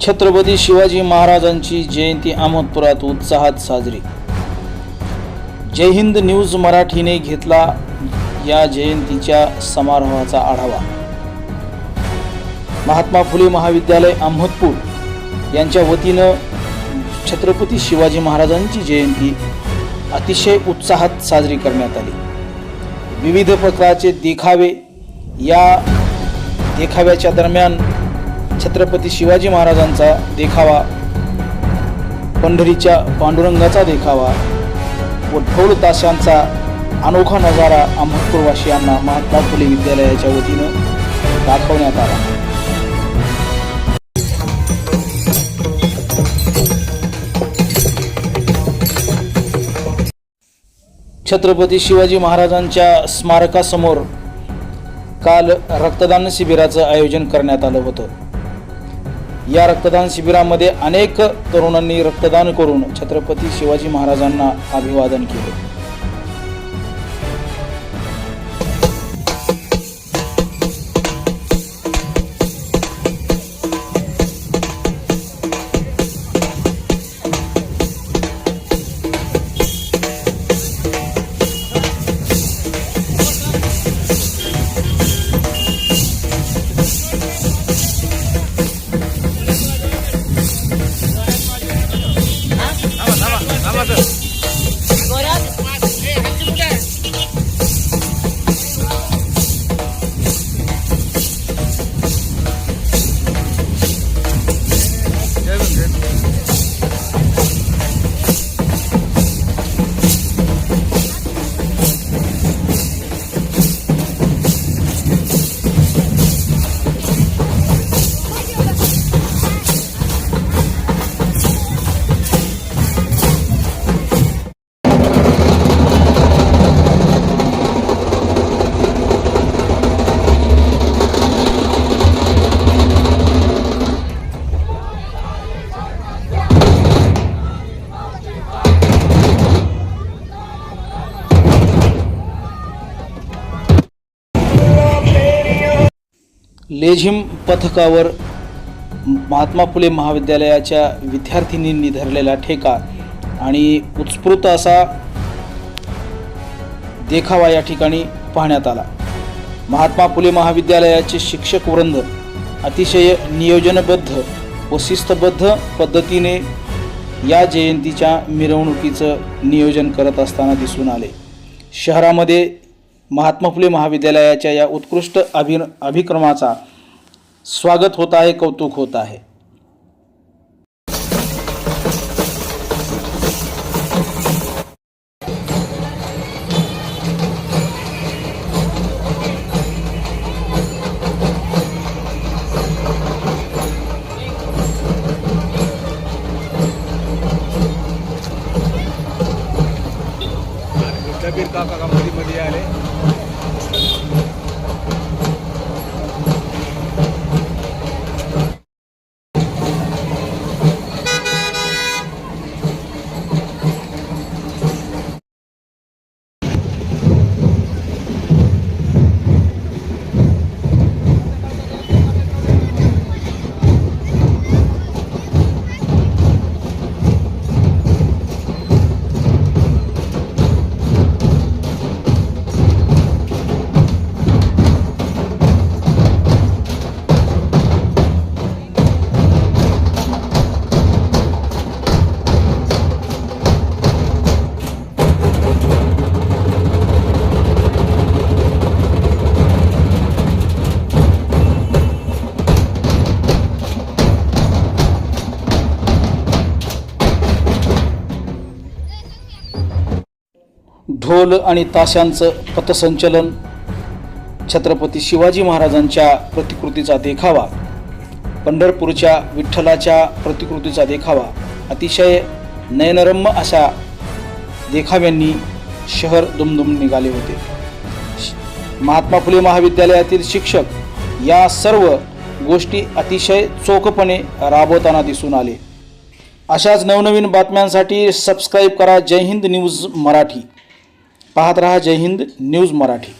छत्रपती शिवाजी महाराजांची जयंती अहमदपुरात उत्साहात साजरी। जय हिंद न्यूज मराठीने घेतला या जयंतीच्या समारोहाचा आढावा। महात्मा फुले महाविद्यालय अहमदपूर यांच्या वतीनं छत्रपती शिवाजी महाराजांची जयंती अतिशय उत्साहात साजरी करण्यात आली। विविध प्रकारचे देखावे, या देखाव्याच्या दरम्यान छत्रपती शिवाजी महाराजांचा देखावा, पंढरीच्या पांडुरंगाचा देखावा व ढोल ताशांचा अनोखा नजारा अहमदपूरवासियांना महात्मा फुले विद्यालयाच्या वतीनं दाखवण्यात आला। छत्रपती शिवाजी महाराजांच्या स्मारकासमोर काल रक्तदान शिबिराचं आयोजन करण्यात आलं होतं। या रक्तदान शिबिरामध्ये अनेक तरुणांनी रक्तदान करून छत्रपती शिवाजी महाराजांना अभिवादन केले। लेझिम पथकावर महात्मा फुले महाविद्यालयाच्या विद्यार्थिनींनी धरलेला ठेका आणि उत्स्फूर्त असा देखावा या ठिकाणी पाहण्यात आला। महात्मा फुले महाविद्यालयाचे शिक्षक वृंद अतिशय नियोजनबद्ध व शिस्तबद्ध पद्धतीने या जयंतीच्या मिरवणुकीचं नियोजन करत असताना दिसून आले। शहरामध्ये महात्मा फुले महाविद्यालयाच्या या उत्कृष्ट अभिक्रमाचा स्वागत होत आहे, कौतुक होत आहे। कबीर काका मध्ये आले। ढोल आणि ताशांचं पथसंचलन, छत्रपती शिवाजी महाराजांच्या प्रतिकृतीचा देखावा, पंढरपूरच्या विठ्ठलाच्या प्रतिकृतीचा देखावा, अतिशय नयनरम्य अशा देखाव्यांनी शहर दुमदुम निघाले होते। महात्मा फुले महाविद्यालयातील शिक्षक या सर्व गोष्टी अतिशय चोखपणे राबवताना दिसून आले। अशाच नवनवीन बातम्यांसाठी सबस्क्राईब करा जय हिंद न्यूज मराठी। पाहत रहा जय हिंद न्यूज मराठी।